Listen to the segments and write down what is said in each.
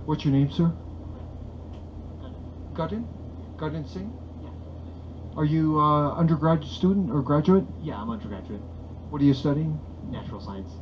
What's your name, sir? Gudin? Gudin Singh? Yeah. Are you undergraduate student or graduate? Yeah, I'm undergraduate. What are you studying? Natural science.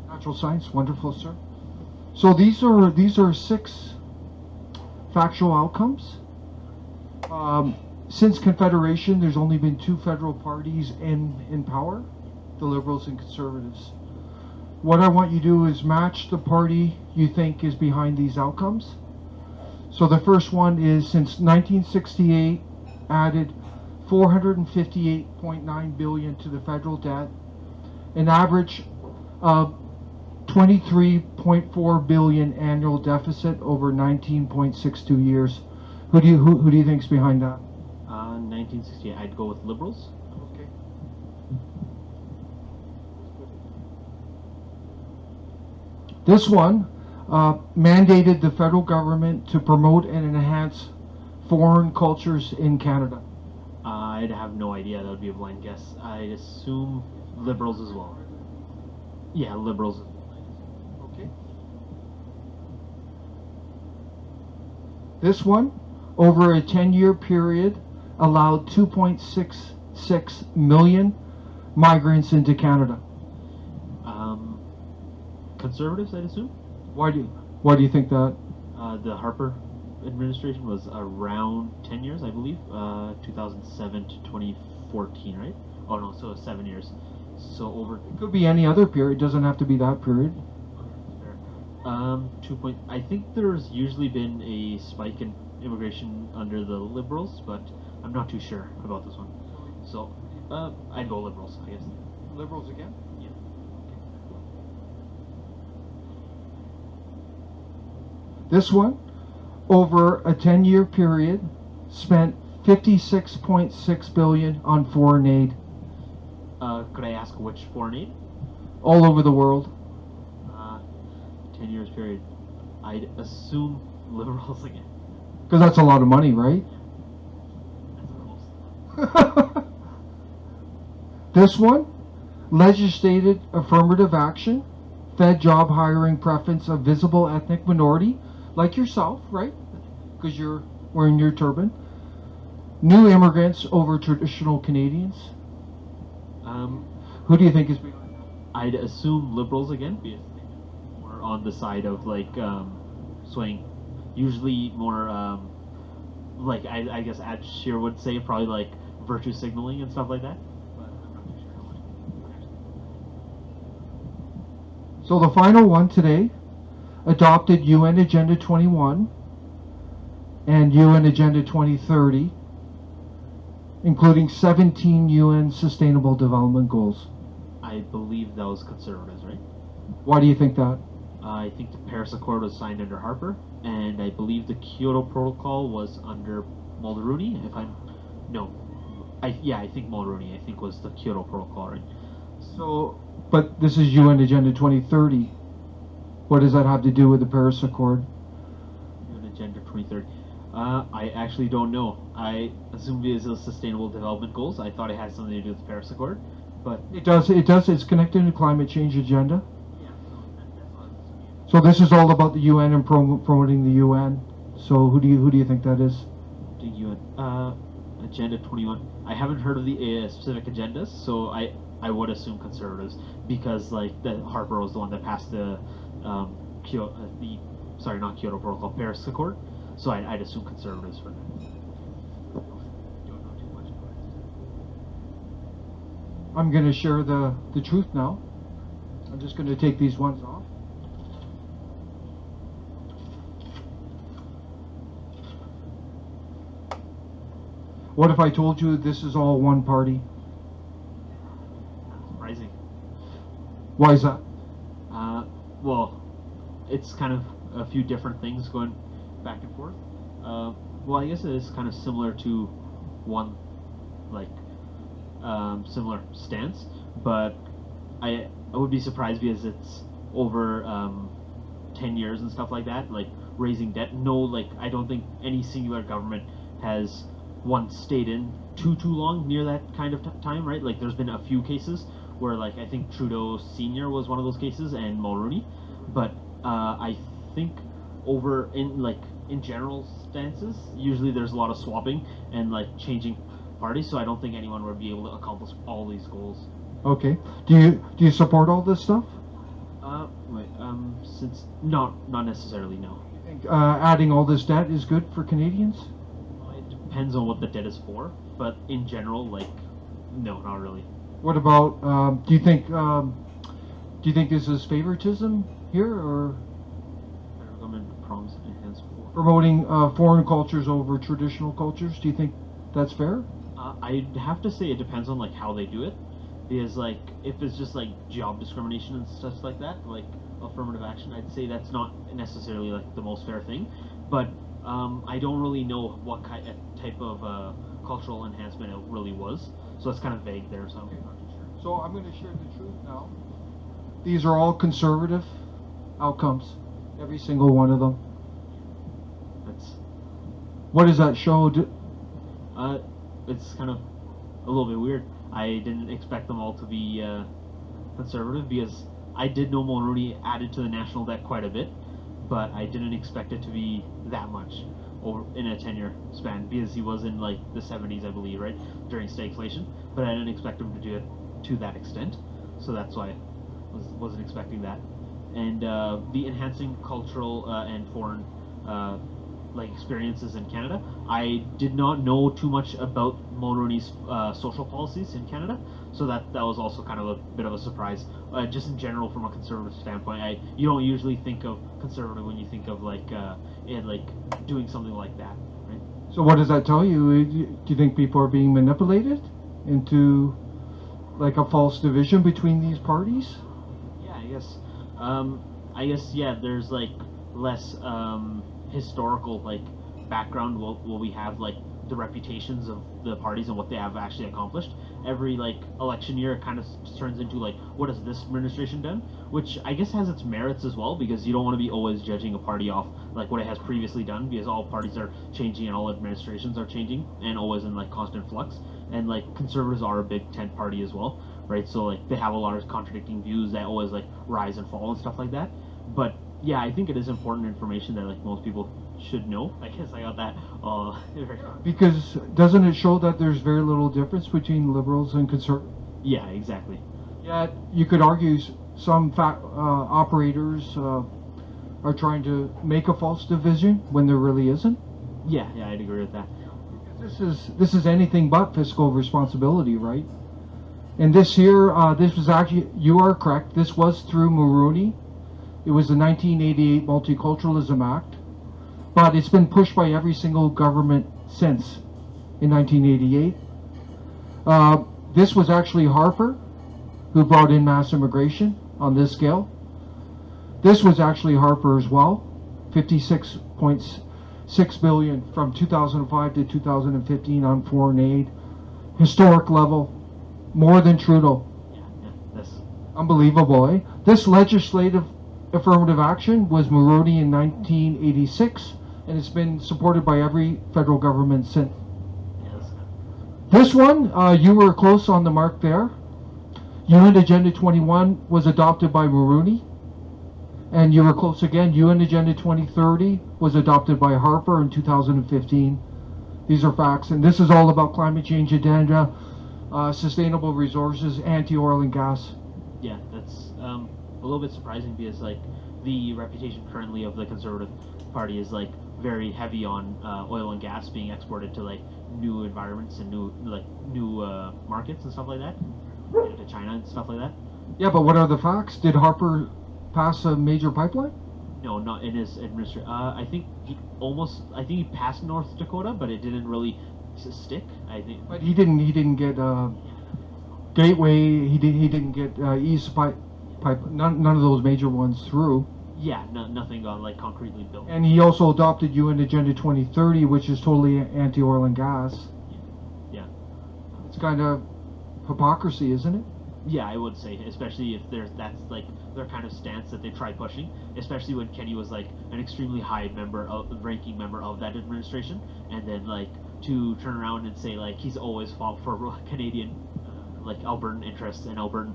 Natural science. Wonderful, sir. So these are 6 factual outcomes. Since Confederation, there's only been 2 federal parties in power, the Liberals and Conservatives. What I want you to do is match the party you think is behind these outcomes. So the first one is, since 1968, added 458.9 billion to the federal debt, an average of 23.4 billion annual deficit over 19.62 years. Who do you think's behind that? 1968, I'd go with Liberals. Okay. This one mandated the federal government to promote and enhance foreign cultures in Canada. I'd have no idea. That would be a blind guess. I'd assume Liberals as well. Yeah, Liberals. Okay. This one, over a 10-year period, allowed 2.66 million migrants into Canada. Conservatives, I'd assume. Why do you think that? The Harper administration was around 10 years, I believe. 2007 to 2014, right? Oh no, so 7 years. So over. It could be any other period. It doesn't have to be that period. I think there's usually been a spike in immigration under the Liberals, but I'm not too sure about this one. So I'd go Liberals, I guess. Liberals again? Yeah. This one, over a 10-year period, spent 56.6 billion on foreign aid. Could I ask which foreign aid? All over the world. 10 years period. I'd assume Liberals again. Because that's a lot of money, right? That's close. This one, legislated affirmative action, fed job hiring preference of visible ethnic minority, like yourself, right? Because you're wearing your turban. New immigrants over traditional Canadians. Who do you think is behind that? I'd assume Liberals again, because we're on the side of like swaying. Usually more like I guess Ad Shear would say probably like virtue signaling and stuff like that. But I'm not too sure how much. So the final one today adopted UN Agenda 21 and UN Agenda 2030, including 17 UN Sustainable Development Goals. I believe that was Conservatives, right? Why do you think that? I think the Paris Accord was signed under Harper, and I believe the Kyoto Protocol was under Mulroney. I think Mulroney. I think was the Kyoto Protocol, right? So, but this is UN Agenda 2030. What does that have to do with the Paris Accord? UN Agenda 2030. I actually don't know. I assumed it was Sustainable Development Goals. I thought it had something to do with the Paris Accord, but It does. It's connected to climate change agenda. yeah. So this is all about the UN and promoting the UN. So who do you think that is? The UN Agenda 21. I haven't heard of the specific agendas, so I would assume Conservatives, because like the Harper was the one that passed the not Kyoto Protocol, Paris Accord. So I'd assume Conservatives for that. Don't know too much about it. I'm going to share the truth now. I'm just going to take these ones off. What if I told you this is all one party? Surprising. Why is that? Well, it's kind of a few different things going back and forth. Well, I guess it is kind of similar to one, like, similar stance, but I would be surprised because it's over 10 years and stuff like that, like raising debt. No, like, I don't think any singular government has stayed in too long near that kind of time, right? Like, there's been a few cases where, like, I think Trudeau Sr. was one of those cases, and Mulroney, but I think over in general stances, usually there's a lot of swapping and like changing parties. So I don't think anyone would be able to accomplish all these goals. Okay. Do you support all this stuff? Since not necessarily, no. Adding all this debt is good for Canadians? It depends on what the debt is for, but in general, like, no, not really. What about? Do you think this is favoritism here, or Federal government promise enhanced for. promoting foreign cultures over traditional cultures? Do you think that's fair? I'd have to say it depends on like how they do it, because like if it's just like job discrimination and stuff like that, like affirmative action, I'd say that's not necessarily like the most fair thing. But I don't really know what type of cultural enhancement it really was, so it's kind of vague there. So Okay. So I'm going to share the truth now. These are all conservative outcomes, every single one of them. that's What does that show? it's kind of a little bit weird. I didn't expect them all to be conservative because I did know Mulroney added to the national debt quite a bit, but I didn't expect it to be that much over in a 10-year span because he was in like the 70s, I believe, right, during stagflation. But I didn't expect him to do it to that extent, so that's why I wasn't expecting that. And the enhancing cultural and foreign like experiences in Canada. I did not know too much about Mulroney's social policies in Canada, so that was also kind of a bit of a surprise. Just in general, from a conservative standpoint, you don't usually think of conservative when you think of like doing something like that, right? So what does that tell you? Do you think people are being manipulated into like a false division between these parties? Yeah, I guess yeah. There's like less historical like background. Will we have like the reputations of the parties and what they have actually accomplished? Every like election year, it kind of turns into like, what has this administration done? Which I guess has its merits as well, because you don't want to be always judging a party off like what it has previously done, because all parties are changing and all administrations are changing and always in like constant flux. And like conservatives are a big tent party as well, right? So like they have a lot of contradicting views that always like rise and fall and stuff like that. But yeah, I think it is important information that like most people should know. I guess I got that. Because doesn't it show that there's very little difference between liberals and conservatives? Yeah, exactly. Yet you could argue some operators are trying to make a false division when there really isn't. Yeah, I'd agree with that. This is anything but fiscal responsibility, right? And this here, this was actually, you are correct. This was through Mulroney. It was the 1988 Multiculturalism Act, but it's been pushed by every single government since in 1988. This was actually Harper who brought in mass immigration on this scale. This was actually Harper as well, 56.6 billion from 2005 to 2015 on foreign aid, historic level, more than Trudeau. Yeah, that's Unbelievable, eh? This legislative affirmative action was Mulroney in 1986, and it's been supported by every federal government since. yes. This one, you were close on the mark there. UN Agenda 21 was adopted by Mulroney, and you were close again. UN Agenda 2030 was adopted by Harper in 2015. These are facts, and this is all about climate change agenda, sustainable resources, anti-oil and gas. Yeah, that's a little bit surprising because like the reputation currently of the Conservative Party is like very heavy on oil and gas being exported to like new environments and new markets and stuff like that, to China and stuff like that. Yeah, but what are the facts? Did Harper pass a major pipeline? No, not in his administration. I think he passed North Dakota, but it didn't really stick. I think. But he didn't get Gateway. He didn't get East pipe. None of those major ones through. Yeah, nothing got like concretely built. And he also adopted UN Agenda 2030, which is totally anti-oil and gas. Yeah. It's kind of hypocrisy, isn't it? Yeah, I would say, especially if that's like their kind of stance that they try pushing, especially when Kenny was like an extremely high ranking member of that administration, and then like to turn around and say like he's always fought for Canadian like Albertan interests and Albertan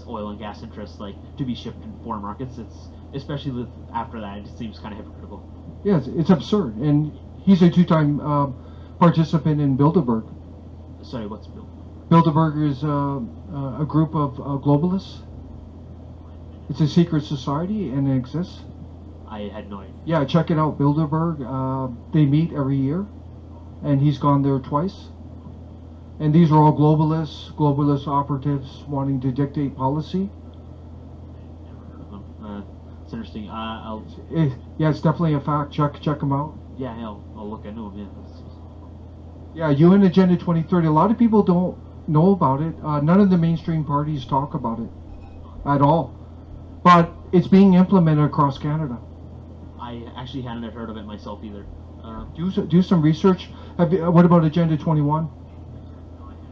oil and gas interests like to be shipped in foreign markets. especially with after that, it just seems kind of hypocritical. Yeah, it's absurd. And he's a two-time participant in Bilderberg. Sorry, what's Bill? Bilderberg is a group of globalists. It's a secret society, and it exists. I had no idea. Yeah, check it out, Bilderberg. They meet every year, and he's gone there twice. And these are all globalist operatives wanting to dictate policy. It's interesting. Yeah, it's definitely a fact. Check them out. Yeah, I'll look into them. Yeah, UN Agenda 2030. A lot of people don't know about it. None of the mainstream parties talk about it at all. But it's being implemented across Canada. I actually hadn't heard of it myself either. Do some research. What about Agenda 21?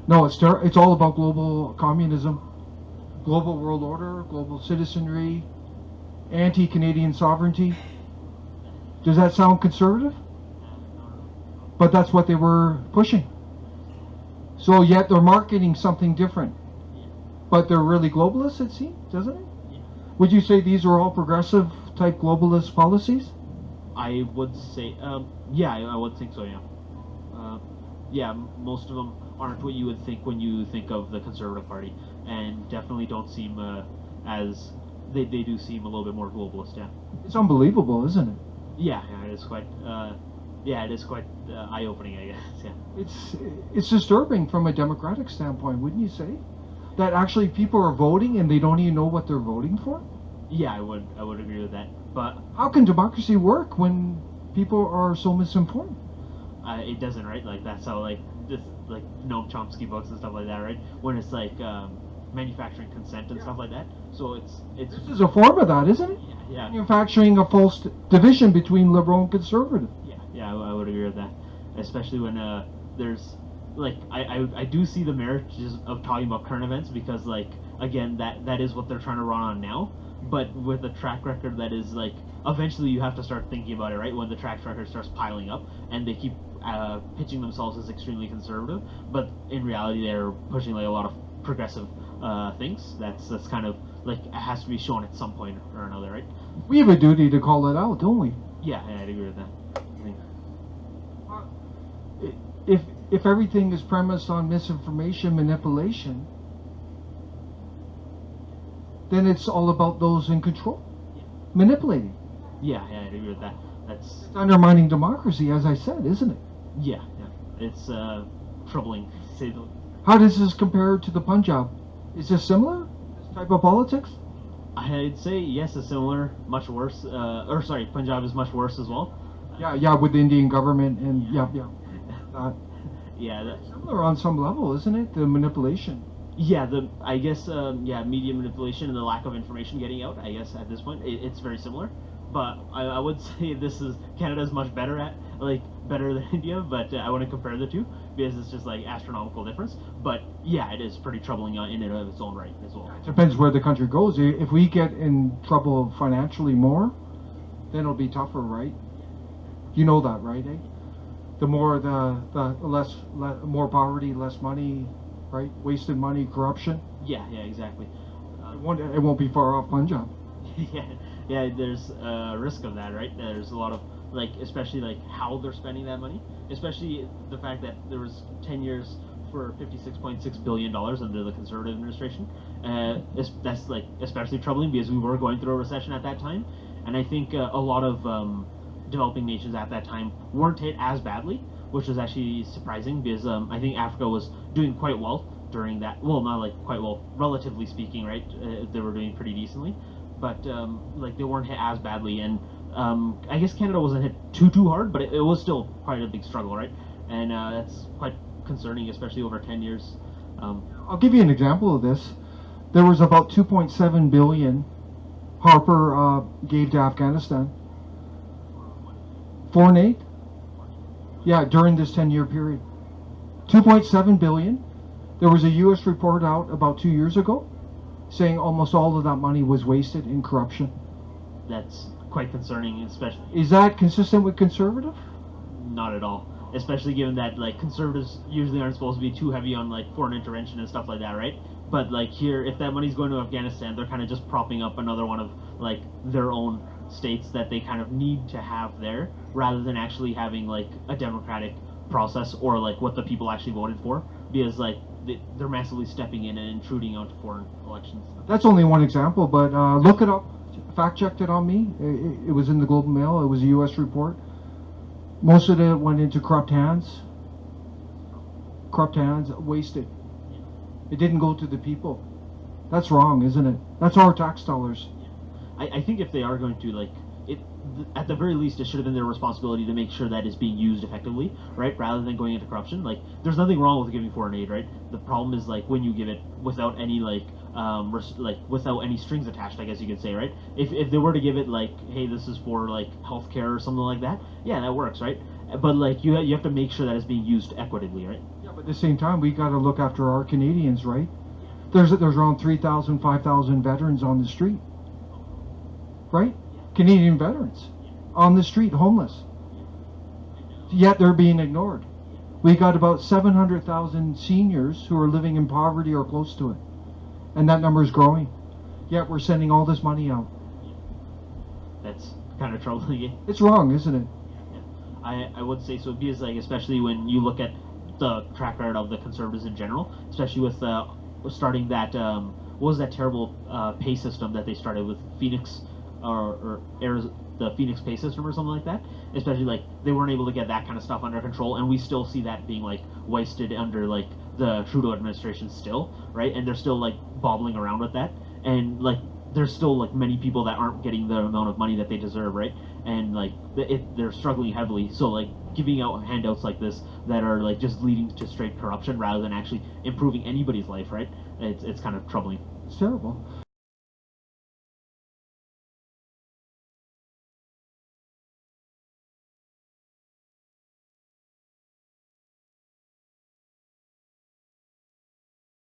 No, it's all about global communism, global world order, global citizenry, anti-Canadian sovereignty. Does that sound conservative? But that's what they were pushing. So yet they're marketing something different. But they're really globalists, it seems, doesn't it? Would you say these are all progressive type globalist policies? I would say, yeah, I would think so, yeah. Yeah, most of them aren't what you would think when you think of the Conservative Party, and definitely don't seem as, they do seem a little bit more globalist, yeah. It's unbelievable, isn't it? Yeah, it is quite, eye-opening, I guess, yeah. It's disturbing from a democratic standpoint, wouldn't you say? That actually people are voting and they don't even know what they're voting for? Yeah, I would agree with that. But how can democracy work when people are so misinformed? It doesn't, right? Like that's how Noam Chomsky books and stuff like that, right? When it's like manufacturing consent and stuff like that. So it's this is a form of that, isn't it? Yeah. Manufacturing a false division between liberal and conservative. Yeah, I would agree with that, especially when there's like I do see the merits of talking about current events because like again that is what they're trying to run on now, but with a track record that is like eventually you have to start thinking about it, right? When the track record starts piling up and they keep pitching themselves as extremely conservative, but in reality they're pushing like a lot of progressive things. That's kind of like it has to be shown at some point or another, right? We have a duty to call it out, don't we? Yeah, I'd agree with that. If everything is premised on misinformation, manipulation, then it's all about those in control, manipulating. Yeah, I agree with that. It's undermining democracy, as I said, isn't it? Yeah. It's troubling. How does this compare to the Punjab? Is this similar? This type of politics? I'd say yes, it's similar. Much worse. Punjab is much worse as well. Yeah, with the Indian government and yeah. Yeah, similar on some level, isn't it? The manipulation. Yeah, media manipulation and the lack of information getting out. I guess at this point, it's very similar. But I would say Canada's much better than India. But I wouldn't compare the two because it's just like astronomical difference. But yeah, it is pretty troubling in and of its own right as well. It depends where the country goes. If we get in trouble financially more, then it'll be tougher, right? You know that, right? The more the less more poverty, less money, right? Wasted money, corruption. Yeah, exactly. It won't be far off Punjab. Yeah. There's a risk of that, right? There's a lot of especially how they're spending that money, especially the fact that there was 10 years for $56.6 billion under the Conservative administration. That's especially troubling because we were going through a recession at that time, and I think a lot of developing nations at that time weren't hit as badly, which was actually surprising because I think Africa was doing quite well during that. Well, not quite well, relatively speaking, right? They were doing pretty decently, but they weren't hit as badly, and I guess Canada wasn't hit too hard, but it was still quite a big struggle, right? And that's quite concerning, especially over 10 years. I'll give you an example of this. There was about 2.7 billion Harper gave to Afghanistan. Foreign aid? Yeah, during this 10-year period. 2.7 billion. There was a U.S. report out about 2 years ago saying almost all of that money was wasted in corruption. That's quite concerning, especially. Is that consistent with conservative? Not at all. Especially given that conservatives usually aren't supposed to be too heavy on foreign intervention and stuff like that, right? But like here, if that money's going to Afghanistan, they're kind of just propping up another one of like their own states that they kind of need to have there, rather than actually having like a democratic process or like what the people actually voted for, because like they're massively stepping in and intruding onto foreign elections. That's only one example, but look it up. Fact checked it on me. It was in the Globe and Mail. It was a U.S. report. Most of it went into corrupt hands. Corrupt hands, wasted. It didn't go to the people. That's wrong, isn't it? That's our tax dollars. I think if they are going to like it, at the very least, it should have been their responsibility to make sure that it's being used effectively, right? Rather than going into corruption. Like, there's nothing wrong with giving foreign aid, right? The problem is like when you give it without any without any strings attached, I guess you could say, right? If they were to give it like, hey, this is for like healthcare or something like that, yeah, that works, right? But like you have to make sure that it's being used equitably, right? Yeah, but at the same time, we got to look after our Canadians, right? There's around 3,000, 5,000 veterans on the street, right? Canadian veterans on the street, homeless. Yet they're being ignored. We got about 700,000 seniors who are living in poverty or close to it. And that number is growing. Yet we're sending all this money out. That's kind of troubling. It's wrong, isn't it? I would say so, because like especially when you look at the track record of the Conservatives in general, especially with starting that what was that terrible pay system that they started with Phoenix or the Phoenix pay system or something like that. Especially like they weren't able to get that kind of stuff under control, and we still see that being like wasted under like the Trudeau administration still, right? And they're still like bobbling around with that, and like there's still like many people that aren't getting the amount of money that they deserve, right? And like they're struggling heavily. So like giving out handouts like this that are like just leading to straight corruption rather than actually improving anybody's life, right? It's kind of troubling. It's terrible.